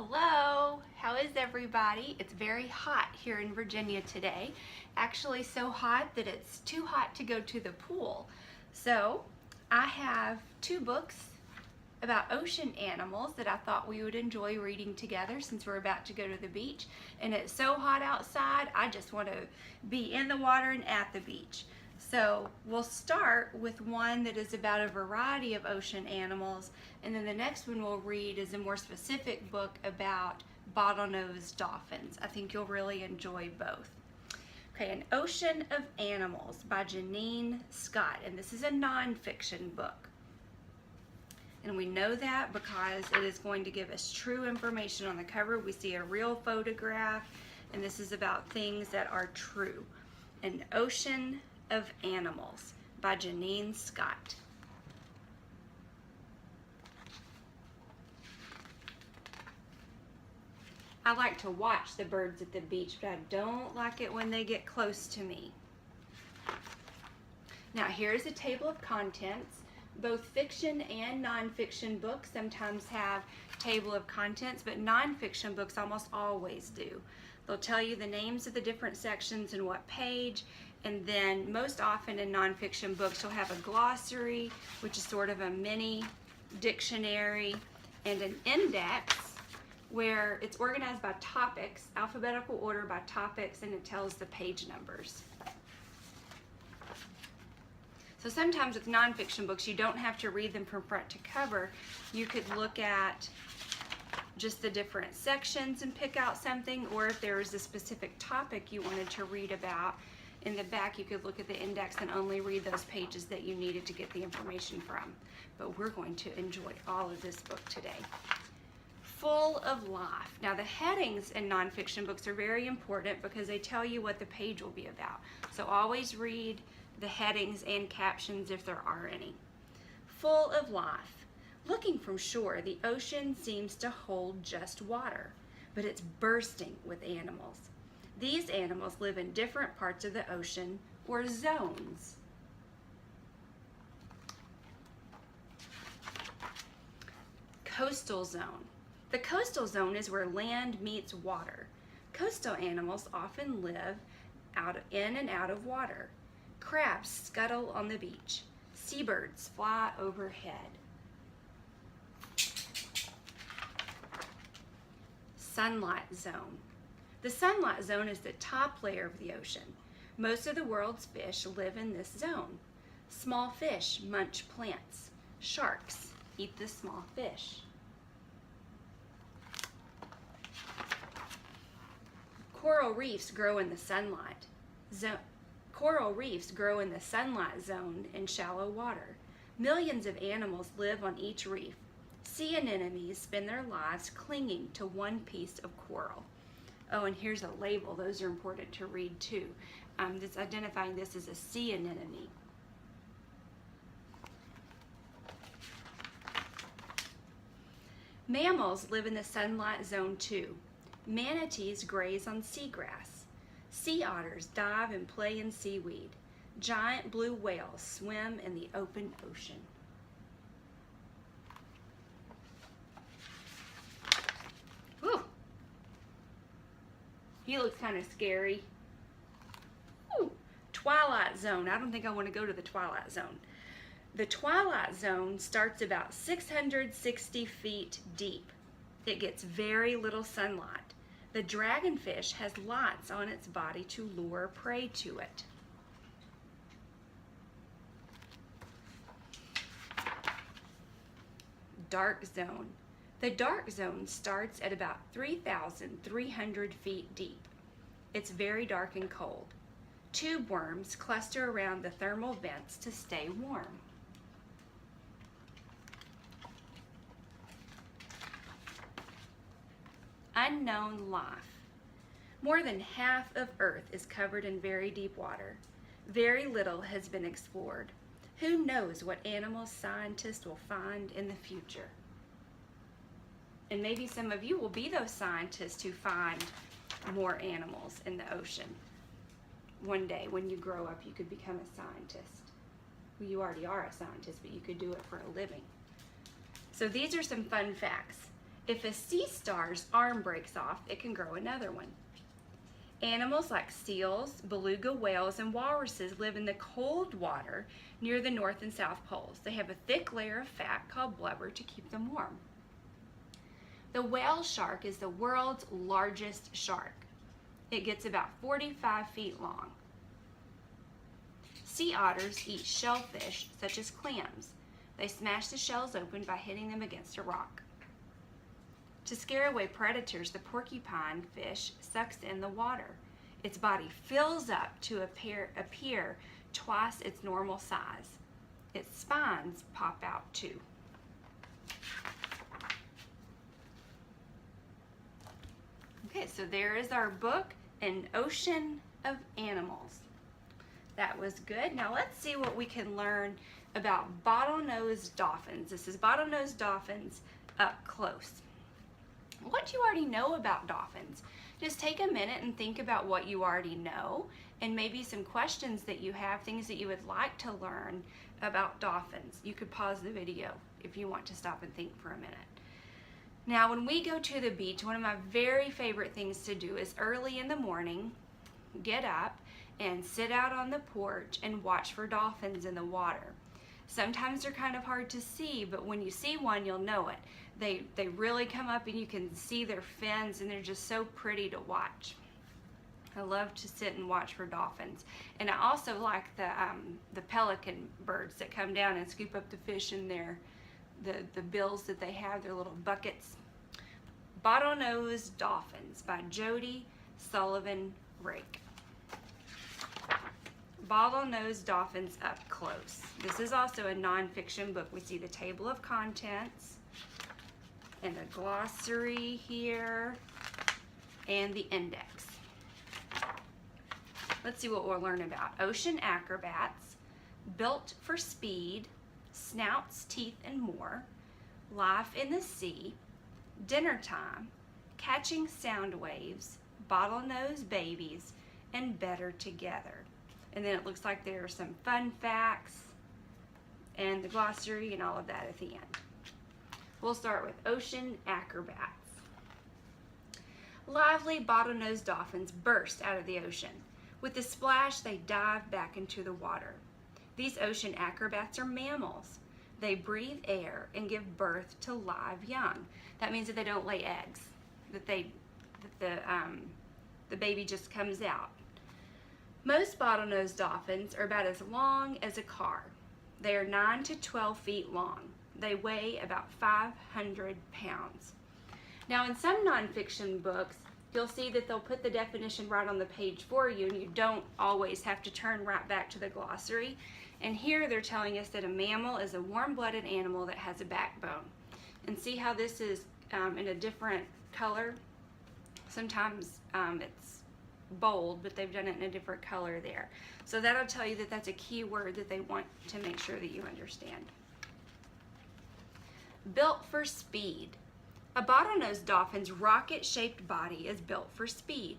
Hello, how is everybody? It's very hot here in Virginia today. Actually so hot that it's too hot to go to the pool. So I have two books about ocean animals that I thought we would enjoy reading together since we're about to go to the beach. And it's so hot outside, I just want to be in the water and at the beach. So we'll start with one that is about a variety of ocean animals, and then the next one we'll read is a more specific book about bottlenose dolphins. I think you'll really enjoy both. Okay, An Ocean of Animals by Janine Scott, and this is a nonfiction book. And we know that because it is going to give us true information on the cover. We see a real photograph, and this is about things that are true. An Ocean of Animals by Janine Scott. I like to watch the birds at the beach, but I don't like it when they get close to me. Now here's a table of contents. Both fiction and nonfiction books sometimes have table of contents, but nonfiction books almost always do. They'll tell you the names of the different sections and what page, and then most often in nonfiction books you'll have a glossary, which is sort of a mini dictionary, and an index where it's organized by topics, alphabetical order by topics, and it tells the page numbers. So sometimes with nonfiction books you don't have to read them from front to cover. You could look at just the different sections and pick out something, or if there was a specific topic you wanted to read about, in the back you could look at the index and only read those pages that you needed to get the information from. But we're going to enjoy all of this book today. Full of Life. Now the headings in nonfiction books are very important because they tell you what the page will be about. So always read the headings and captions if there are any. Full of Life. Looking from shore, the ocean seems to hold just water, but it's bursting with animals. These animals live in different parts of the ocean, or zones. Coastal Zone. The coastal zone is where land meets water. Coastal animals often live in and out of water. Crabs scuttle on the beach. Seabirds fly overhead. Sunlight Zone. The sunlight zone is the top layer of the ocean. Most of the world's fish live in this zone. Small fish munch plants. Sharks eat the small fish. Coral reefs grow in the sunlight zone. Coral reefs grow in the sunlight zone in shallow water. Millions of animals live on each reef. Sea anemones spend their lives clinging to one piece of coral. Oh, and here's a label. Those are important to read too. It's identifying this as a sea anemone. Mammals live in the sunlight zone too. Manatees graze on seagrass. Sea otters dive and play in seaweed. Giant blue whales swim in the open ocean. Whew. He looks kind of scary. Ooh. Twilight Zone. I don't think I want to go to the Twilight Zone. The Twilight Zone starts about 660 feet deep. It gets very little sunlight. The dragonfish has lights on its body to lure prey to it. Dark Zone. The dark zone starts at about 3,300 feet deep. It's very dark and cold. Tube worms cluster around the thermal vents to stay warm. Unknown life. More than half of Earth is covered in very deep water. Very little has been explored. Who knows what animals scientists will find in the future? And maybe some of you will be those scientists who find more animals in the ocean. One day when you grow up, you could become a scientist. Well, you already are a scientist, but you could do it for a living. So these are some fun facts. If a sea star's arm breaks off, it can grow another one. Animals like seals, beluga whales, and walruses live in the cold water near the North and South poles. They have a thick layer of fat called blubber to keep them warm. The whale shark is the world's largest shark. It gets about 45 feet long. Sea otters eat shellfish such as clams. They smash the shells open by hitting them against a rock. To scare away predators, the porcupine fish sucks in the water. Its body fills up to appear twice its normal size. Its spines pop out too. Okay, so there is our book, An Ocean of Animals. That was good. Now let's see what we can learn about bottlenose dolphins. This is bottlenose dolphins up close. What do you already know about dolphins? Just take a minute and think about what you already know and maybe some questions that you have, things that you would like to learn about dolphins. You could pause the video if you want to stop and think for a minute. Now, when we go to the beach, one of my very favorite things to do is early in the morning, get up and sit out on the porch and watch for dolphins in the water. Sometimes they're kind of hard to see, but when you see one, you'll know it. They really come up and you can see their fins, and they're just so pretty to watch. I love to sit and watch for dolphins. And I also like the pelican birds that come down and scoop up the fish in the bills that they have, their little buckets. Bottlenose Dolphins by Jody Sullivan Rake. Bottlenose dolphins up close. This is also a nonfiction book. We see the table of contents and the glossary here and the index. Let's see what we'll learn about. Ocean acrobats, built for speed, snouts, teeth, and more, life in the sea, dinner time, catching sound waves, bottlenose babies, and better together. And then it looks like there are some fun facts and the glossary and all of that at the end. We'll start with ocean acrobats. Lively bottlenose dolphins burst out of the ocean. With a splash, they dive back into the water. These ocean acrobats are mammals. They breathe air and give birth to live young. That means that they don't lay eggs, that the baby just comes out. Most bottlenose dolphins are about as long as a car. They are 9 to 12 feet long. They weigh about 500 pounds. Now, in some nonfiction books, you'll see that they'll put the definition right on the page for you, and you don't always have to turn right back to the glossary. And here they're telling us that a mammal is a warm-blooded animal that has a backbone. And see how this is in a different color? Sometimes it's bold, but they've done it in a different color there. So that'll tell you that that's a key word that they want to make sure that you understand. Built for speed. A bottlenose dolphin's rocket-shaped body is built for speed.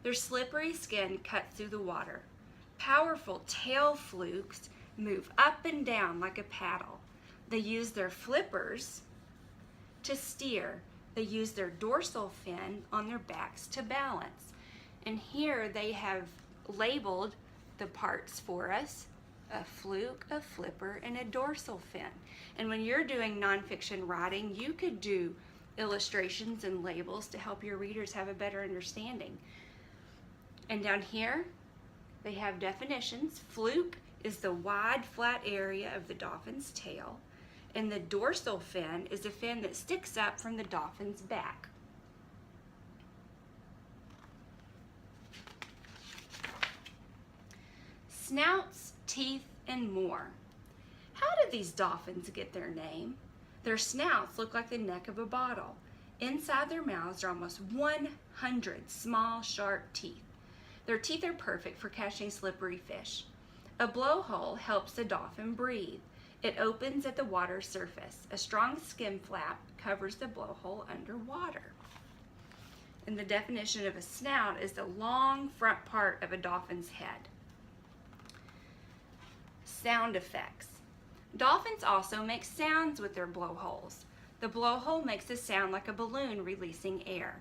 Their slippery skin cuts through the water. Powerful tail flukes move up and down like a paddle. They use their flippers to steer. They use their dorsal fin on their backs to balance. And here they have labeled the parts for us: a fluke, a flipper, and a dorsal fin. And when you're doing nonfiction writing, you could do illustrations and labels to help your readers have a better understanding. And down here, they have definitions. Fluke is the wide, flat area of the dolphin's tail, and the dorsal fin is a fin that sticks up from the dolphin's back. Snouts, teeth, and more. How did these dolphins get their name? Their snouts look like the neck of a bottle. Inside their mouths are almost 100 small, sharp teeth. Their teeth are perfect for catching slippery fish. A blowhole helps the dolphin breathe. It opens at the water's surface. A strong skin flap covers the blowhole underwater. And the definition of a snout is the long front part of a dolphin's head. Sound effects. Dolphins also make sounds with their blowholes. The blowhole makes a sound like a balloon releasing air.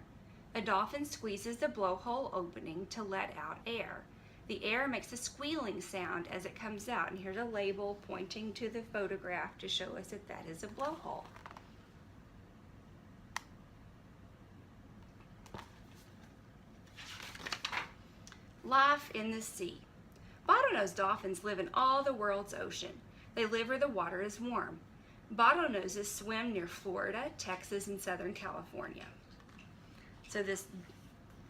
A dolphin squeezes the blowhole opening to let out air. The air makes a squealing sound as it comes out, and here's a label pointing to the photograph to show us that that is a blowhole. Life in the sea. Bottlenose dolphins live in all the world's ocean. They live where the water is warm. Bottlenoses swim near Florida, Texas, and Southern California. So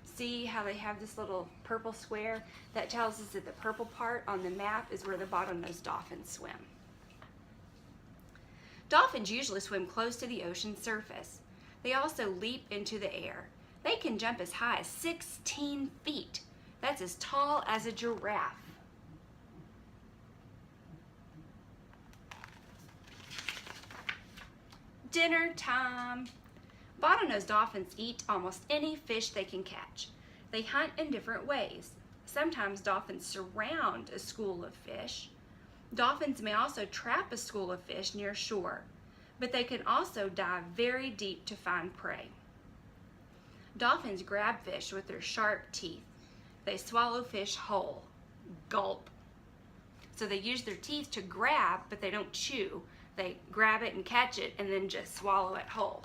see how they have this little purple square? That tells us that the purple part on the map is where the bottlenose dolphins swim. Dolphins usually swim close to the ocean surface. They also leap into the air. They can jump as high as 16 feet. That's as tall as a giraffe. Dinner time. Bottlenose dolphins eat almost any fish they can catch. They hunt in different ways. Sometimes dolphins surround a school of fish. Dolphins may also trap a school of fish near shore, but they can also dive very deep to find prey. Dolphins grab fish with their sharp teeth. They swallow fish whole. Gulp. So they use their teeth to grab, but they don't chew. They grab it and catch it and then just swallow it whole.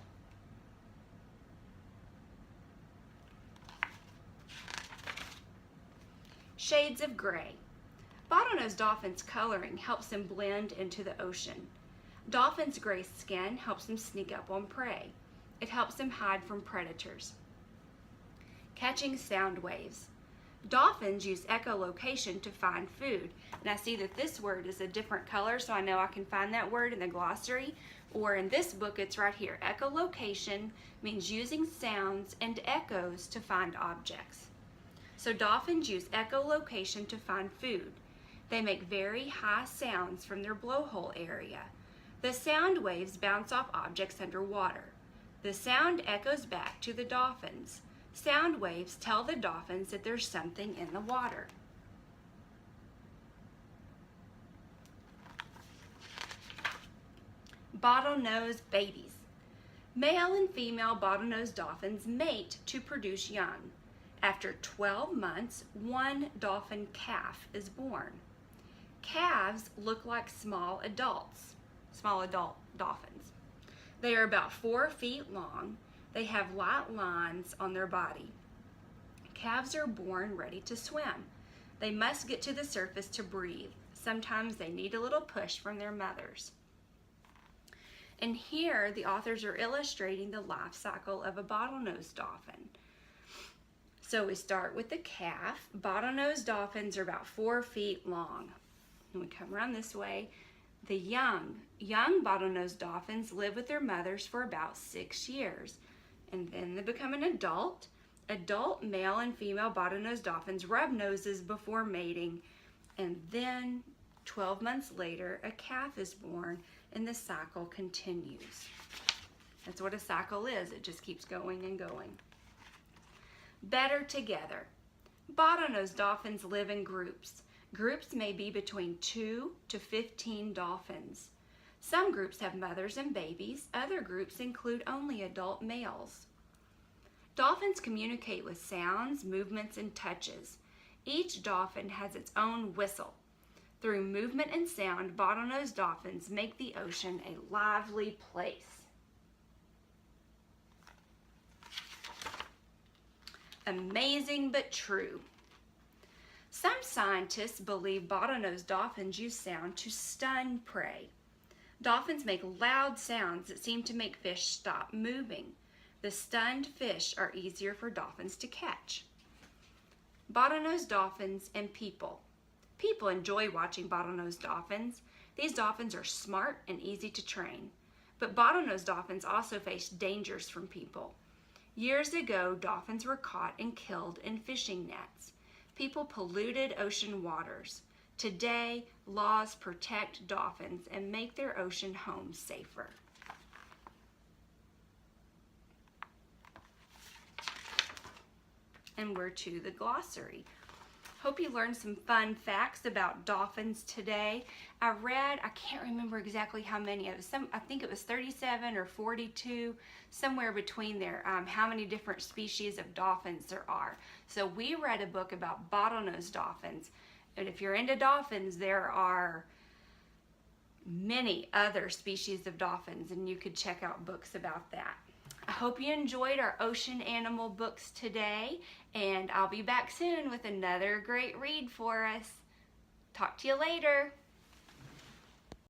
Shades of gray. Bottlenose dolphins' coloring helps them blend into the ocean. Dolphins' gray skin helps them sneak up on prey. It helps them hide from predators. Catching sound waves. Dolphins use echolocation to find food. And I see that this word is a different color, so I know I can find that word in the glossary, or in this book it's right here. Echolocation means using sounds and echoes to find objects. So dolphins use echolocation to find food. They make very high sounds from their blowhole area. The sound waves bounce off objects underwater. The sound echoes back to the dolphins. Sound waves tell the dolphins that there's something in the water. Bottlenose babies. Male and female bottlenose dolphins mate to produce young. After 12 months, one dolphin calf is born. Calves look like small adult dolphins. They are about 4 feet long. They have light lines on their body. Calves are born ready to swim. They must get to the surface to breathe. Sometimes they need a little push from their mothers. And here the authors are illustrating the life cycle of a bottlenose dolphin. So we start with the calf. Bottlenose dolphins are about 4 feet long. And we come around this way. The young bottlenose dolphins live with their mothers for about 6 years. And then they become an adult. Adult male and female bottlenose dolphins rub noses before mating. And then 12 months later, a calf is born and the cycle continues. That's what a cycle is. It just keeps going and going. Better together. Bottlenose dolphins live in groups. Groups may be between 2 to 15 dolphins. Some groups have mothers and babies. Other groups include only adult males. Dolphins communicate with sounds, movements, and touches. Each dolphin has its own whistle. Through movement and sound, bottlenose dolphins make the ocean a lively place. Amazing but true. Some scientists believe bottlenose dolphins use sound to stun prey. Dolphins make loud sounds that seem to make fish stop moving. The stunned fish are easier for dolphins to catch. Bottlenose dolphins and people. People enjoy watching bottlenose dolphins. These dolphins are smart and easy to train. But bottlenose dolphins also face dangers from people. Years ago, dolphins were caught and killed in fishing nets. People polluted ocean waters. Today, laws protect dolphins and make their ocean homes safer. And we're to the glossary. Hope you learned some fun facts about dolphins today. I can't remember exactly how many. I think it was 37 or 42, somewhere between there, how many different species of dolphins there are. So we read a book about bottlenose dolphins. And if you're into dolphins, there are many other species of dolphins, and you could check out books about that. I hope you enjoyed our ocean animal books today, and I'll be back soon with another great read for us. Talk to you later.